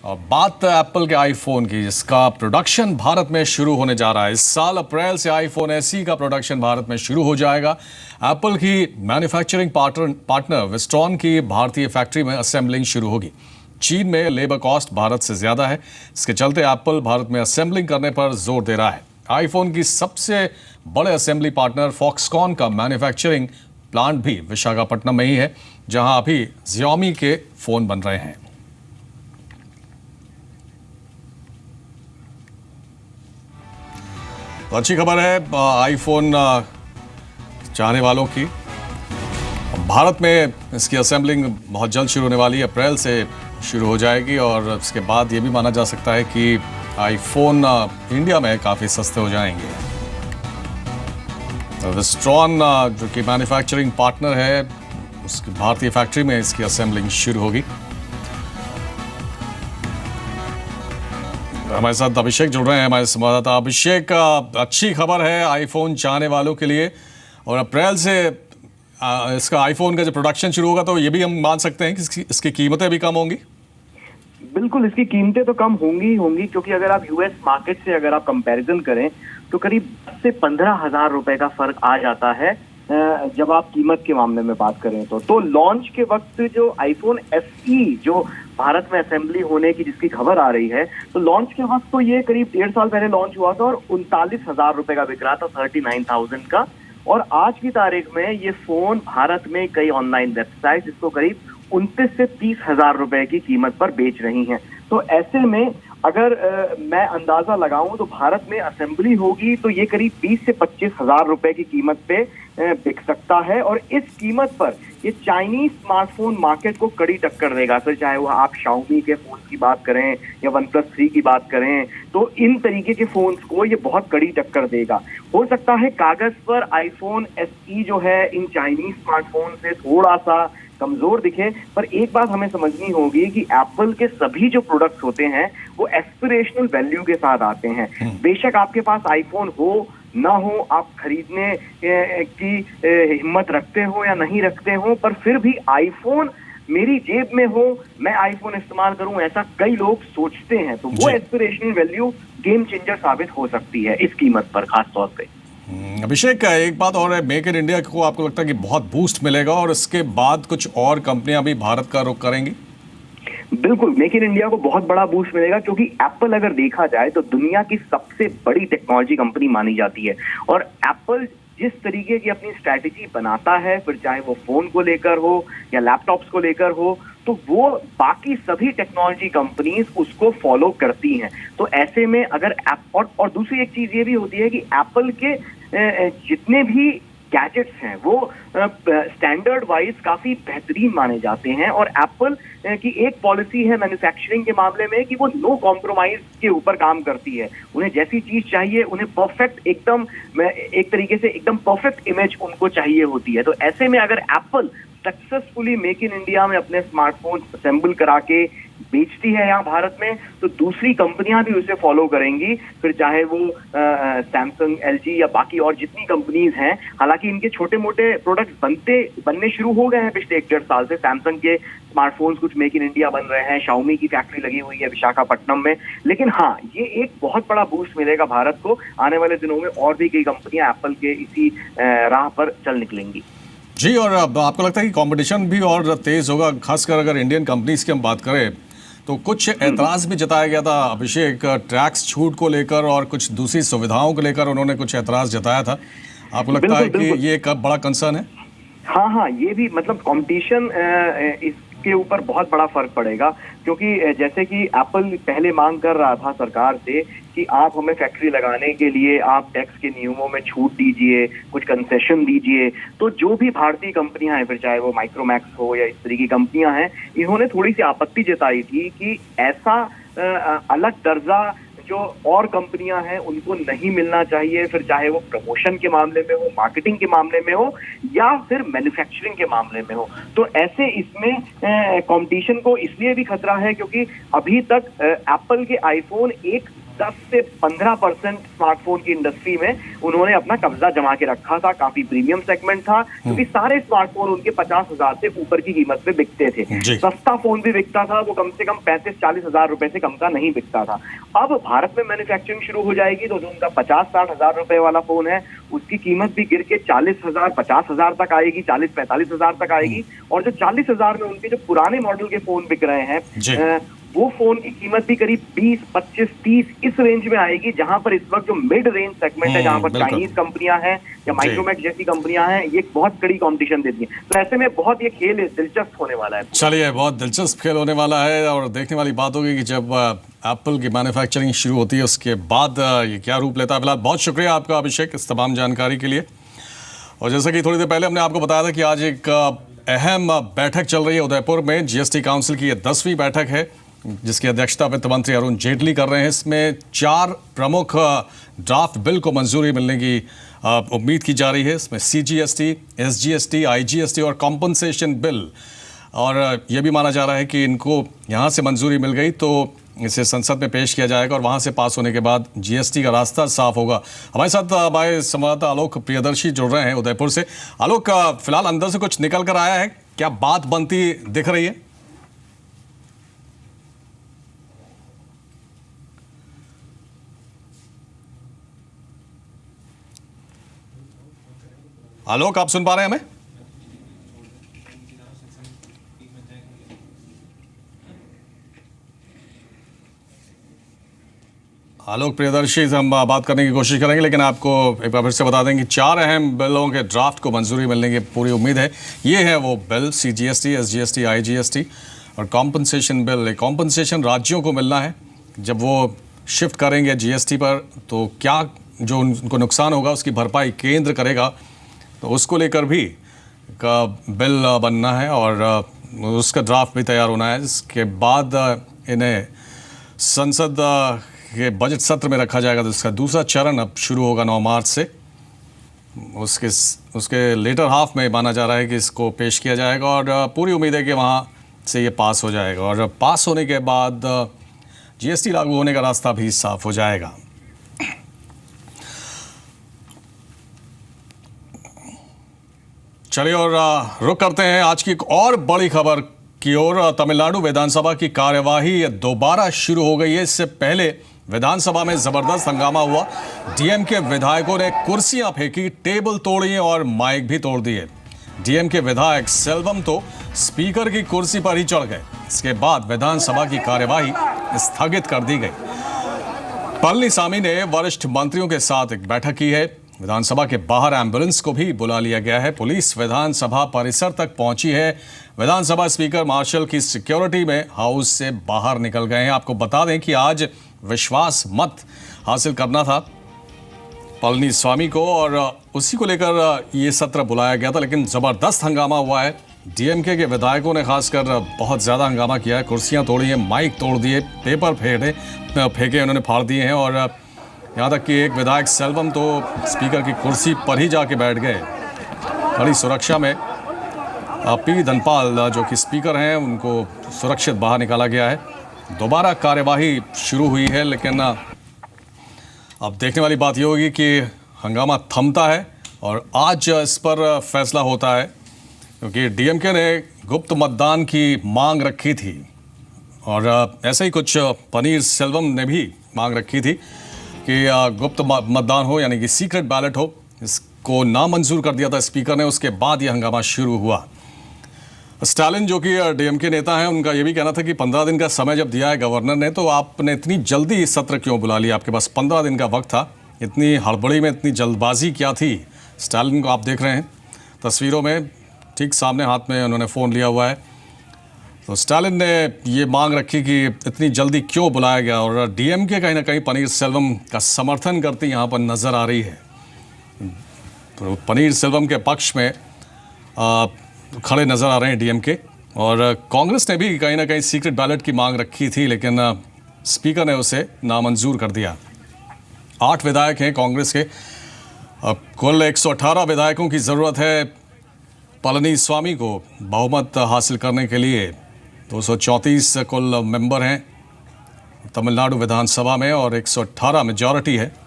और बात एप्पल के आईफोन की, जिसका प्रोडक्शन भारत में शुरू होने जा रहा है। इस साल अप्रैल से आईफोन एसई का प्रोडक्शन भारत में शुरू हो जाएगा। एप्पल की मैन्युफैक्चरिंग पार्टनर विस्ट्रॉन की भारतीय फैक्ट्री में असेंबलिंग शुरू होगी। चीन में लेबर कॉस्ट भारत से ज्यादा है, इसके चलते एप्पल भारत में असेंबलिंग करने पर जोर दे रहा है। आईफोन की सबसे बड़े असेंबली पार्टनर फॉक्सकॉन का मैन्युफैक्चरिंग प्लांट भी विशाखापट्टनम में ही है, जहां अभी Xiaomi के फोन बन रहे हैं। तो अच्छी खबर है आईफोन चाहने वालों की। भारत में इसकी असेंबलिंग बहुत जल्द शुरू होने वाली है, अप्रैल से शुरू हो जाएगी और इसके बाद ये भी माना जा सकता है कि आईफोन इंडिया में काफ़ी सस्ते हो जाएंगे। विस्ट्रॉन जो कि मैन्युफैक्चरिंग पार्टनर है, उसकी भारतीय फैक्ट्री में इसकी असेंबलिंग शुरू होगी। हमारे साथ अभिषेक जुड़ रहे हैं, हमारे संवाददाता। अभिषेक, अच्छी खबर है आईफोन चाहने वालों के लिए, और अप्रैल से इसका आईफोन का जो प्रोडक्शन शुरू होगा तो ये भी हम मान सकते हैं कि इसकी कीमतें भी कम होंगी। बिल्कुल, इसकी कीमतें तो कम होंगी ही होंगी, क्योंकि अगर आप यूएस मार्केट से अगर आप कंपैरिजन करें तो करीब 10 से 15,000 रुपए का फर्क आ जाता है जब आप कीमत के मामले में बात करें तो लॉन्च के वक्त जो आईफोन एसई जो भारत में असेंबली होने की जिसकी खबर आ रही है, तो लॉन्च के वक्त तो ये करीब 1.5 साल पहले लॉन्च हुआ था और 39,000 रुपए का बिक रहा था, 39,000 का। और आज की तारीख में ये फोन भारत में कई ऑनलाइन वेबसाइट इसको करीब 29 से 30,000 रुपए की कीमत पर बेच रही हैं। तो ऐसे में अगर मैं अंदाजा लगाऊं तो भारत में असेंबली होगी तो ये करीब 20 से 25,000 रुपए की कीमत पे बिक सकता है, और इस कीमत पर ये चाइनीज स्मार्टफोन मार्केट को कड़ी टक्कर देगा। फिर चाहे वो आप Xiaomi के फोन की बात करें या OnePlus 3 की बात करें, तो इन तरीके के फोन्स को ये बहुत कड़ी टक्कर देगा। हो सकता है कागज पर आईफोन एसई जो है इन चाइनीज स्मार्टफोन से थोड़ा सा कमजोर दिखे, पर एक बात हमें समझनी होगी कि एप्पल के सभी जो प्रोडक्ट्स होते हैं वो एस्पिरेशनल वैल्यू के साथ आते हैं। बेशक आपके पास आईफोन हो ना हो, आप खरीदने की हिम्मत रखते हो या नहीं रखते हो, पर फिर भी आईफोन मेरी जेब में हो, मैं आईफोन इस्तेमाल करूं, ऐसा कई लोग सोचते हैं। तो वो एस्पिरेशनल वैल्यू गेम चेंजर साबित हो सकती है इस कीमत पर खास तौर पे। अभिषेक, एक बात और है, मेक इन इंडिया को आपको लगता है कि बहुत बूस्ट मिलेगा और इसके बाद कुछ और कंपनियां भी भारत का रुख करेंगी? बिल्कुल, मेक इन इंडिया को बहुत बड़ा बूस्ट मिलेगा, क्योंकि एप्पल अगर देखा जाए तो दुनिया की सबसे बड़ी टेक्नोलॉजी कंपनी मानी जाती है। और एप्पल जिस तरीके की अपनी स्ट्रैटेजी बनाता है, फिर चाहे वो फोन को लेकर हो या लैपटॉप्स को लेकर हो, तो वो बाकी सभी टेक्नोलॉजी कंपनीज उसको फॉलो करती हैं। तो ऐसे में अगर और दूसरी एक चीज ये भी होती है कि एप्पल के जितने भी गैजेट्स हैं वो स्टैंडर्ड वाइज काफी बेहतरीन माने जाते हैं, और एप्पल की एक पॉलिसी है मैन्युफैक्चरिंग के मामले में कि वो नो कॉम्प्रोमाइज के ऊपर काम करती है। उन्हें जैसी चीज चाहिए, उन्हें परफेक्ट एकदम एक तरीके से एकदम परफेक्ट इमेज उनको चाहिए होती है। तो ऐसे में अगर Apple successfully make in India में अपने स्मार्टफोन असेंबल करा के बेचती है यहाँ भारत में, तो दूसरी कंपनियां भी उसे फॉलो करेंगी, फिर चाहे वो सैमसंग, एलजी या बाकी और जितनी कंपनीज हैं। हालांकि इनके छोटे मोटे प्रोडक्ट्स बनने शुरू हो गए हैं पिछले 1.5 साल से। सैमसंग के स्मार्टफोन्स कुछ मेक इन इंडिया बन रहे हैं, Xiaomi की फैक्ट्री लगी हुई है विशाखापट्टनम में। लेकिन हाँ, ये एक बहुत बड़ा बूस्ट मिलेगा भारत को। आने वाले दिनों में और भी कई कंपनियां एप्पल के इसी राह पर चल निकलेंगी। जी, और आपको लगता है कि कंपटीशन भी और तेज होगा, खासकर अगर इंडियन कंपनीज की हम बात करें तो कुछ ऐतराज भी जताया गया था अभिषेक, टैक्स छूट को लेकर और कुछ दूसरी सुविधाओं को लेकर उन्होंने कुछ ऐतराज जताया था। आपको लगता है कि ये एक बड़ा कंसर्न है? हाँ, ये भी मतलब कंपटीशन इसके ऊपर बहुत बड़ा फर्क पड़ेगा, क्योंकि जैसे कि एप्पल पहले मांग कर रहा था सरकार से कि आप हमें फैक्ट्री लगाने के लिए आप टैक्स के नियमों में छूट दीजिए, कुछ कंसेशन दीजिए। तो जो भी भारतीय कंपनियां हैं, फिर चाहे वो माइक्रोमैक्स हो या इस तरह की कंपनियां हैं, इन्होंने थोड़ी सी आपत्ति जताई थी कि ऐसा अलग दर्जा जो और कंपनियां हैं उनको नहीं मिलना चाहिए, फिर चाहे वो प्रमोशन के मामले में हो, मार्केटिंग के मामले में हो या फिर मैन्युफैक्चरिंग के मामले में हो। तो ऐसे इसमें कंपटीशन को इसलिए भी खतरा है क्योंकि अभी तक एप्पल के आईफोन एक 10 से 15% स्मार्टफोन की इंडस्ट्री में उन्होंने अपना कब्जा जमा के रखा था। काफी प्रीमियम सेगमेंट था, क्योंकि सारे स्मार्टफोन उनके 50,000 से ऊपर की कीमत पे बिकते थे। सस्ता फोन भी बिकता था, वो कम से कम 35-40 हजार रुपए से कम का नहीं बिकता था। अब भारत में मैन्युफैक्चरिंग शुरू हो जाएगी तो जो उनका 50-60 हजार रुपए वाला फोन है उसकी कीमत भी गिर के 40,000, 50,000 तक आएगी, 40-45 हजार तक आएगी। और जो 40,000 में उनके जो पुराने मॉडल के फोन बिक रहे हैं वो फोन की कीमत भी करीब 20, 25, 30 इस रेंज में आएगी, जहां पर इस वक्त जो मिड रेंज सेगमेंट है, जहां पर चाइनीज कंपनियां हैं या माइक्रोमैक्स जैसी कंपनियां हैं, ये बहुत कड़ी कंपटीशन देती हैं। तो ऐसे में बहुत ये खेल दिलचस्प होने वाला है। चलिए, बहुत दिलचस्प खेल होने वाला है और देखने वाली बात होगी कि जब एप्पल की मैन्युफैक्चरिंग शुरू होती है उसके बाद ये क्या रूप लेता है। फिलहाल बहुत शुक्रिया आपका अभिषेक इस तमाम जानकारी के लिए। और जैसा कि थोड़ी देर पहले हमने आपको बताया था कि आज एक अहम बैठक चल रही है उदयपुर में। जीएसटी काउंसिल की ये 10वीं बैठक है जिसकी अध्यक्षता वित्त मंत्री अरुण जेटली कर रहे हैं। इसमें 4 प्रमुख ड्राफ्ट बिल को मंजूरी मिलने की उम्मीद की जा रही है। इसमें CGST, SGST, IGST और कॉम्पनसेशन बिल। और यह भी माना जा रहा है कि इनको यहाँ से मंजूरी मिल गई तो इसे संसद में पेश किया जाएगा और वहाँ से पास होने के बाद GST का रास्ता साफ होगा। हमारे साथ हमारे संवाददाता आलोक प्रियदर्शी जुड़ रहे हैं उदयपुर से। आलोक, फिलहाल अंदर से कुछ निकल कर आया है, क्या बात बनती दिख रही है? आलोक, आप सुन पा रहे हैं हमें? आलोक प्रियदर्शी से हम बात करने की कोशिश करेंगे, लेकिन आपको एक बार फिर से बता दें कि 4 अहम बिलों के ड्राफ्ट को मंजूरी मिलने की पूरी उम्मीद है। ये है वो बिल, CGST, SGST, IGST और कॉम्पनसेशन बिल। कॉम्पनसेशन राज्यों को मिलना है जब वो शिफ्ट करेंगे GST पर, तो क्या जो उनको नुकसान होगा उसकी भरपाई केंद्र करेगा, तो उसको लेकर भी का बिल बनना है और उसका ड्राफ्ट भी तैयार होना है। इसके बाद इन्हें संसद के बजट सत्र में रखा जाएगा। तो इसका दूसरा चरण अब शुरू होगा 9 मार्च से। उसके लेटर हाफ में माना जा रहा है कि इसको पेश किया जाएगा और पूरी उम्मीद है कि वहाँ से ये पास हो जाएगा और पास होने के बाद GST लागू होने का रास्ता भी साफ हो जाएगा। चलिए और रुक करते हैं आज की एक और बड़ी खबर की ओर। तमिलनाडु विधानसभा की कार्यवाही दोबारा शुरू हो गई है। इससे पहले विधानसभा में जबरदस्त हंगामा हुआ। DMK विधायकों ने कुर्सियां फेंकी, टेबल तोड़ी और माइक भी तोड़ दिए। DMK विधायक सेल्वम तो स्पीकर की कुर्सी पर ही चढ़ गए। इसके बाद विधानसभा की कार्यवाही स्थगित कर दी गई। पलनीसामी ने वरिष्ठ मंत्रियों के साथ एक बैठक की है। विधानसभा के बाहर एम्बुलेंस को भी बुला लिया गया है। पुलिस विधानसभा परिसर तक पहुंची है। विधानसभा स्पीकर मार्शल की सिक्योरिटी में हाउस से बाहर निकल गए हैं। आपको बता दें कि आज विश्वास मत हासिल करना था पलनीस्वामी को और उसी को लेकर ये सत्र बुलाया गया था, लेकिन ज़बरदस्त हंगामा हुआ है। DMK के विधायकों ने खासकर बहुत ज़्यादा हंगामा किया है। कुर्सियाँ तोड़ी हैं, माइक तोड़ दिए, पेपर फेंके उन्होंने, फाड़ दिए हैं और यहाँ तक कि एक विधायक सेल्वम तो स्पीकर की कुर्सी पर ही जाके बैठ गए। बड़ी सुरक्षा में P धनपाल जो कि स्पीकर हैं उनको सुरक्षित बाहर निकाला गया है। दोबारा कार्यवाही शुरू हुई है, लेकिन अब देखने वाली बात ये होगी कि हंगामा थमता है और आज इस पर फैसला होता है, क्योंकि DMK ने गुप्त मतदान की मांग रखी थी और ऐसे ही कुछ पनीर सेल्वम ने भी मांग रखी थी कि गुप्त मतदान हो, यानी कि सीक्रेट बैलेट हो। इसको नामंजूर कर दिया था स्पीकर ने। उसके बाद ये हंगामा शुरू हुआ। स्टालिन जो कि DMK नेता हैं, उनका ये भी कहना था कि 15 दिन का समय जब दिया है गवर्नर ने, तो आपने इतनी जल्दी सत्र क्यों बुला लिया? आपके पास 15 दिन का वक्त था, इतनी हड़बड़ी में इतनी जल्दबाजी क्या थी? स्टालिन को आप देख रहे हैं तस्वीरों में, ठीक सामने हाथ में उन्होंने फ़ोन लिया हुआ है। तो स्टालिन ने ये मांग रखी कि इतनी जल्दी क्यों बुलाया गया और DMK कहीं ना कहीं पनीर सेल्वम का समर्थन करती यहाँ पर नज़र आ रही है। तो पनीर सेल्वम के पक्ष में खड़े नज़र आ रहे हैं DMK और कांग्रेस ने भी कहीं ना कहीं सीक्रेट बैलेट की मांग रखी थी, लेकिन स्पीकर ने उसे नामंजूर कर दिया। 8 विधायक हैं कांग्रेस के। कुल 118 विधायकों की ज़रूरत है पलनीस्वामी को बहुमत हासिल करने के लिए। 234 कुल मेंबर हैं तमिलनाडु विधानसभा में और 118 मेजॉरिटी है।